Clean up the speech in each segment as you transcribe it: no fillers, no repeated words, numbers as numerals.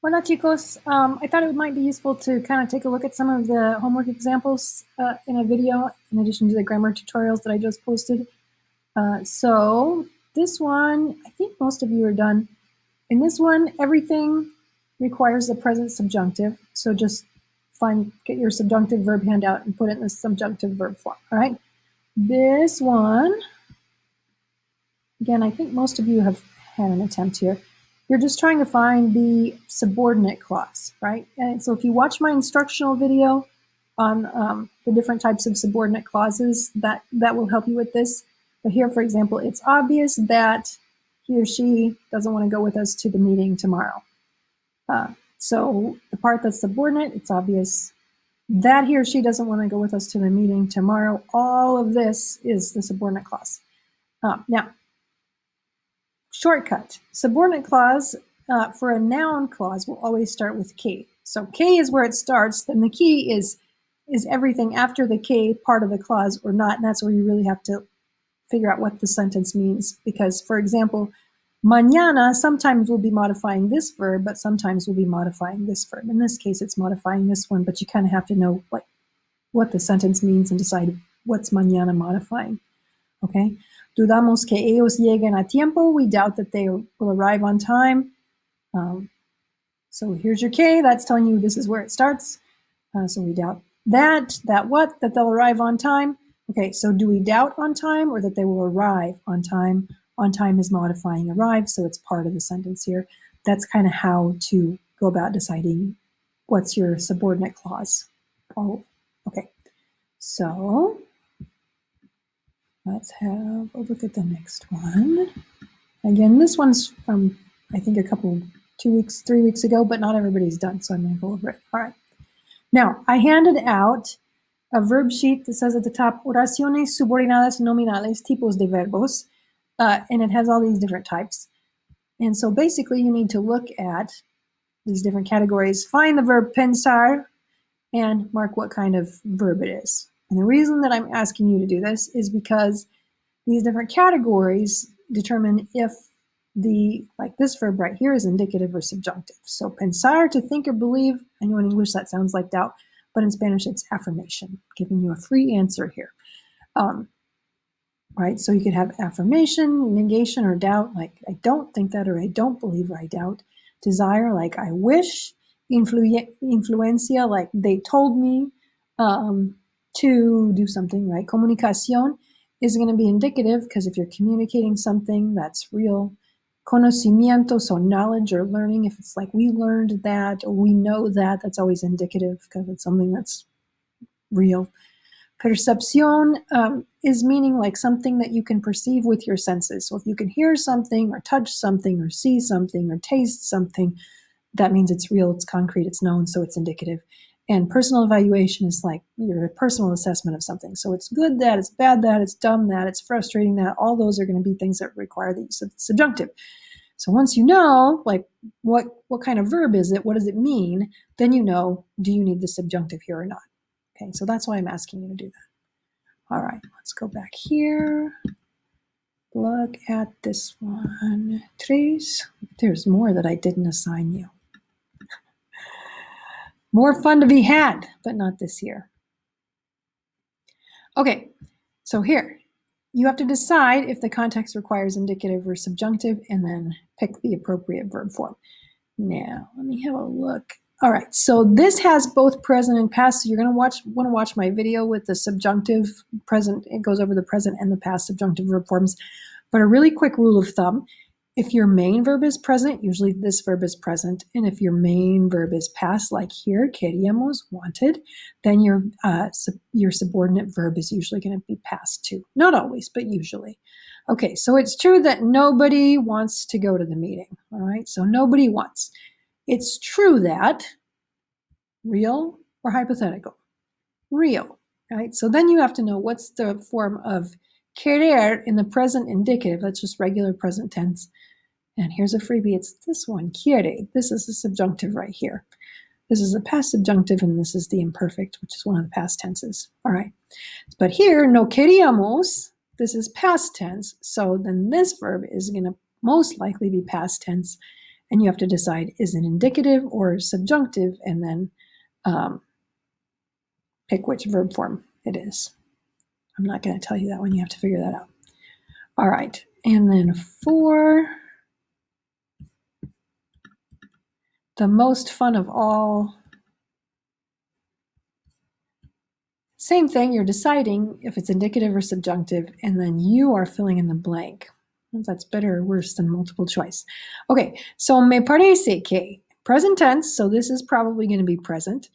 Hola chicos, I thought it might be useful to kind of take a look at some of the homework examples in a video in addition to the grammar tutorials that I just posted. So this one, I think most of you are done. In this one, everything requires the present subjunctive. So just get your subjunctive verb handout and put it in the subjunctive verb form, all right? This one, again, I think most of you have had an attempt here. You're just trying to find the subordinate clause, right? And so if you watch my instructional video on the different types of subordinate clauses, that will help you with this. But here, for example, it's obvious that he or she doesn't want to go with us to the meeting tomorrow. So the part that's subordinate, it's obvious that he or she doesn't want to go with us to the meeting tomorrow. All of this is the subordinate clause. Now, shortcut. Subordinate clause for a noun clause will always start with K. So K is where it starts, then the key is everything after the K part of the clause or not, and that's where you really have to figure out what the sentence means. Because, for example, mañana sometimes will be modifying this verb, but sometimes will be modifying this verb. In this case, it's modifying this one, but you kind of have to know what the sentence means and decide what's mañana modifying. Okay? Dudamos que ellos lleguen a tiempo. We doubt that they will arrive on time. So here's your K. That's telling you this is where it starts. So we doubt that they'll arrive on time. Okay, so do we doubt on time or that they will arrive on time? On time is modifying arrive, so it's part of the sentence here. That's kind of how to go about deciding what's your subordinate clause. Oh, okay, so let's have a look at the next one. Again, this one's from, I think, 3 weeks ago, but not everybody's done, so I'm going to go over it. All right. Now, I handed out a verb sheet that says at the top, oraciones subordinadas nominales, tipos de verbos, and it has all these different types. And so basically, you need to look at these different categories, find the verb pensar, and mark what kind of verb it is. And the reason that I'm asking you to do this is because these different categories determine if like this verb right here is indicative or subjunctive. So pensar, to think or believe. I know in English that sounds like doubt, but in Spanish it's affirmation, giving you a free answer here. Right, so you could have affirmation, negation, or doubt, like I don't think that, or I don't believe, or I doubt. Desire, like I wish. Influencia, like they told me to do something, right? Comunicación is going to be indicative because if you're communicating something that's real. Conocimiento, so knowledge or learning, if it's like we learned that or we know that, that's always indicative because it's something that's real. Percepción is meaning like something that you can perceive with your senses. So if you can hear something or touch something or see something or taste something, that means it's real, it's concrete, it's known, so it's indicative. And personal evaluation is like your personal assessment of something. So it's good that, it's bad that, it's dumb that, it's frustrating that. All those are going to be things that require the use of the subjunctive. So once you know, like, what kind of verb is it, what does it mean, then you know, do you need the subjunctive here or not? Okay, so that's why I'm asking you to do that. All right, let's go back here. Look at this one. Tres. There's more that I didn't assign you. More fun to be had, but not this year. Okay, so here, you have to decide if the context requires indicative or subjunctive and then pick the appropriate verb form. Now, let me have a look. All right, so this has both present and past, so you're going to want to watch my video with the subjunctive present. It goes over the present and the past subjunctive verb forms. But a really quick rule of thumb, if your main verb is present, usually this verb is present. And if your main verb is past, like here, queríamos, wanted, then your subordinate verb is usually going to be past too. Not always, but usually. Okay, so it's true that nobody wants to go to the meeting. All right, so nobody wants. It's true that, real or hypothetical? Real, right? So then you have to know what's the form of querer in the present indicative. That's just regular present tense. And here's a freebie. It's this one, quiere. This is the subjunctive right here. This is the past subjunctive, and this is the imperfect, which is one of the past tenses. All right. But here, no queríamos, this is past tense. So then this verb is going to most likely be past tense. And you have to decide, is it indicative or subjunctive, and then pick which verb form it is. I'm not going to tell you that one. You have to figure that out. All right. And then for the most fun of all, same thing. You're deciding if it's indicative or subjunctive, and then you are filling in the blank. That's better or worse than multiple choice. Okay, so me parece que, present tense, so this is probably going to be present.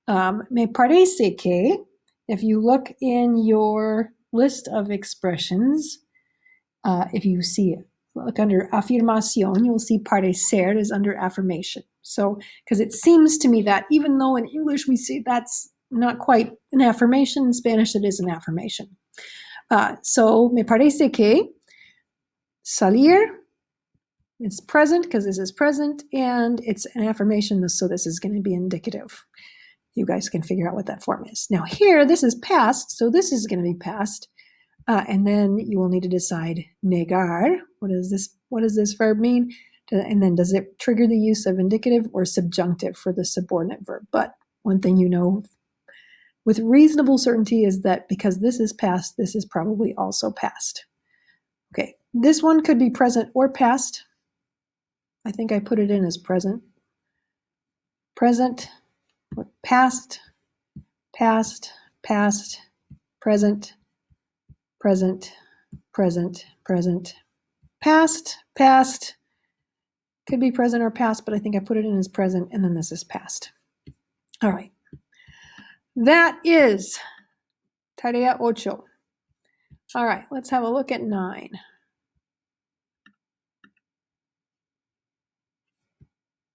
Me parece que, if you look in your list of expressions, if you see it, look under afirmación, you'll see parecer is under affirmation. So, because it seems to me that even though in English we see that's not quite an affirmation, in Spanish it is an affirmation. So, me parece que, salir, it's present because this is present, and it's an affirmation, so this is going to be indicative. You guys can figure out what that form is. Now here, this is past, so this is going to be past, and then you will need to decide negar. What does this verb mean? And then does it trigger the use of indicative or subjunctive for the subordinate verb? But one thing you know with reasonable certainty is that because this is past, this is probably also past. Okay, this one could be present or past. I think I put it in as present. Present, past, past, past, present, present, present, present, past, past. Could be present or past, but I think I put it in as present, and then this is past. All right. That is Tarea 8. All right, let's have a look at 9.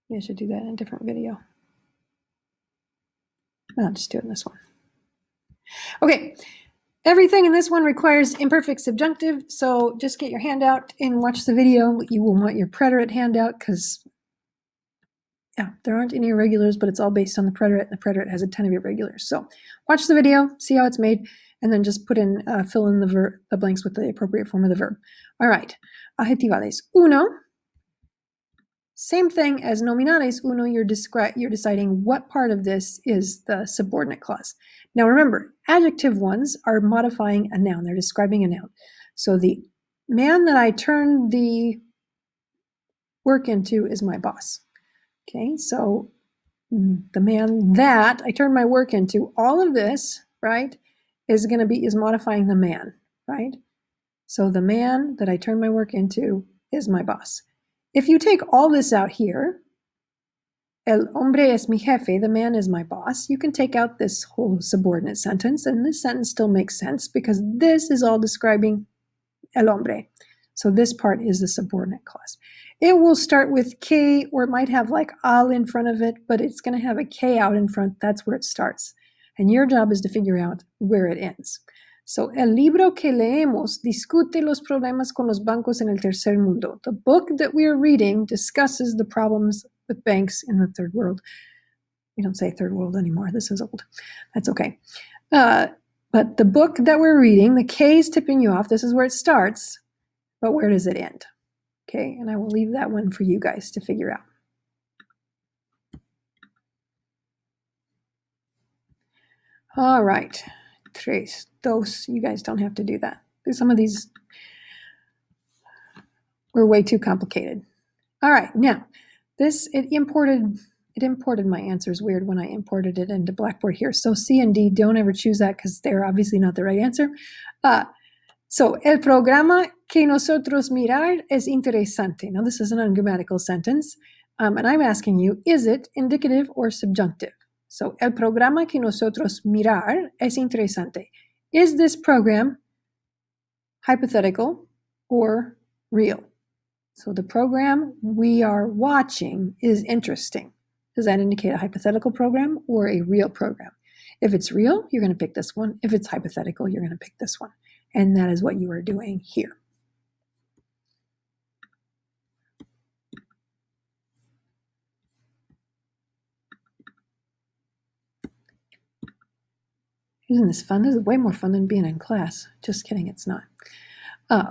Maybe I should do that in a different video. I'll just do it in this one. Okay, everything in this one requires imperfect subjunctive, so just get your handout and watch the video. You will want your preterite handout because, yeah, there aren't any irregulars, but it's all based on the preterite, and the preterite has a ton of irregulars. So watch the video, see how it's made, and then just put in, fill in the blanks with the appropriate form of the verb. All right, adjetivales. Uno. Same thing as nominales. Uno, you're deciding what part of this is the subordinate clause. Now remember, adjective ones are modifying a noun. They're describing a noun. So the man that I turned the work into is my boss. Okay, so the man that I turned my work into, all of this, right, is modifying the man, right? So the man that I turned my work into is my boss. If you take all this out here, el hombre es mi jefe, the man is my boss, you can take out this whole subordinate sentence, and this sentence still makes sense because this is all describing el hombre. So this part is the subordinate clause. It will start with que, or it might have like al in front of it, but it's going to have a que out in front. That's where it starts. And your job is to figure out where it ends. So, el libro que leemos discute los problemas con los bancos en el tercer mundo. The book that we are reading discusses the problems with banks in the third world. We don't say third world anymore. This is old. That's okay. But the book that we're reading, the K is tipping you off. This is where it starts, but where does it end? Okay, and I will leave that one for you guys to figure out. All right. Tres, dos, you guys don't have to do that. Some of these were way too complicated. All right, now, it imported my answers weird when I imported it into Blackboard here. So C and D, don't ever choose that because they're obviously not the right answer. So, el programa que nosotros mirar es interesante. Now, this is an ungrammatical sentence, and I'm asking you, is it indicative or subjunctive? So, el programa que nosotros mirar es interesante. Is this program hypothetical or real? So, the program we are watching is interesting. Does that indicate a hypothetical program or a real program? If it's real, you're going to pick this one. If it's hypothetical, you're going to pick this one. And that is what you are doing here. Isn't this fun? This is way more fun than being in class. Just kidding, it's not.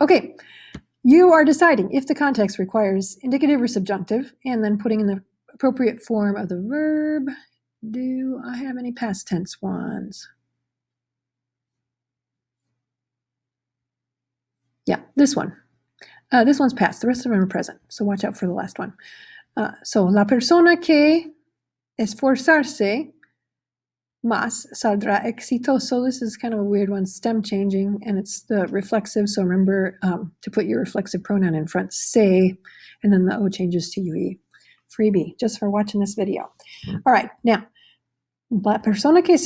Okay, You are deciding if the context requires indicative or subjunctive, and then putting in the appropriate form of the verb. Do I have any past tense ones? Yeah, this one. This one's past. The rest of them are present. So watch out for the last one. So la persona que esforzarse más saldrá exitoso. This is kind of a weird one, stem changing, and it's the reflexive. So remember to put your reflexive pronoun in front, se, and then the O changes to UE. Freebie, just for watching this video. All right, now, la persona que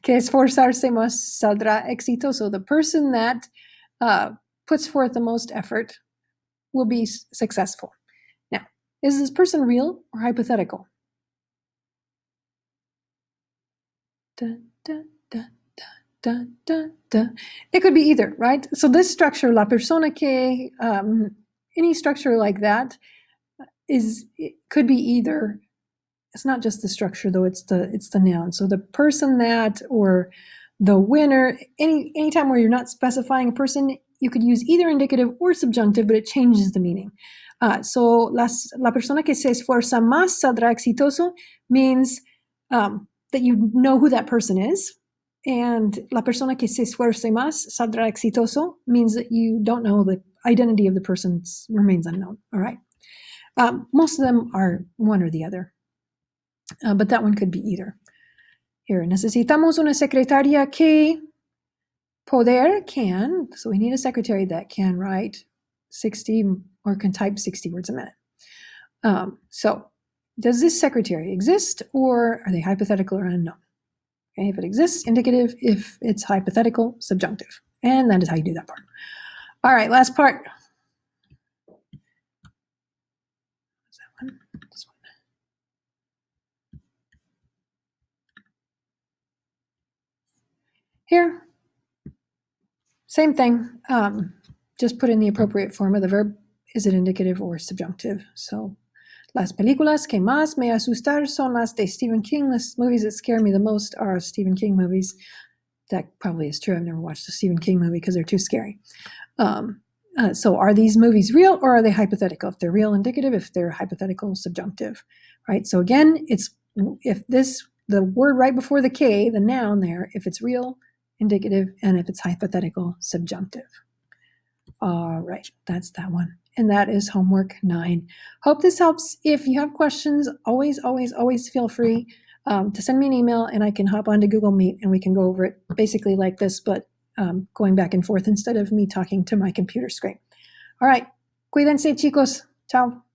esforzarse más saldrá exitoso. The person that puts forth the most effort will be successful. Now, is this person real or hypothetical? Dun, dun, dun, dun, dun, dun. It could be either, right? So this structure, la persona que, any structure like that, it could be either. It's not just the structure though; it's the noun. So the person that, or the winner. Anytime where you're not specifying a person, you could use either indicative or subjunctive, but it changes the meaning. So la persona que se esfuerza más saldrá exitoso means that you know who that person is, and la persona que se esfuerce más saldrá exitoso means that you don't know the identity of the person, remains unknown. All right. Most of them are one or the other, but that one could be either. Here, necesitamos una secretaria que can, so we need a secretary that can write 60 or can type 60 words a minute. So does this secretary exist, or are they hypothetical or unknown? Okay, if it exists, indicative. If it's hypothetical, subjunctive. And that is how you do that part. All right, last part. What's that one? This one. Here, same thing. Just put in the appropriate form of the verb. Is it indicative or subjunctive? So, las películas que más me asustan son las de Stephen King. The movies that scare me the most are Stephen King movies. That probably is true. I've never watched a Stephen King movie because they're too scary. So are these movies real or are they hypothetical? If they're real, indicative. If they're hypothetical, subjunctive. Right? So again, the word right before the K, the noun there, if it's real, indicative, and if it's hypothetical, subjunctive. All right, that's that one. And that is homework 9. Hope this helps. If you have questions, always feel free to send me an email, and I can hop onto Google Meet and we can go over it basically like this, but going back and forth instead of me talking to my computer screen. All right, cuídense, chicos. Ciao.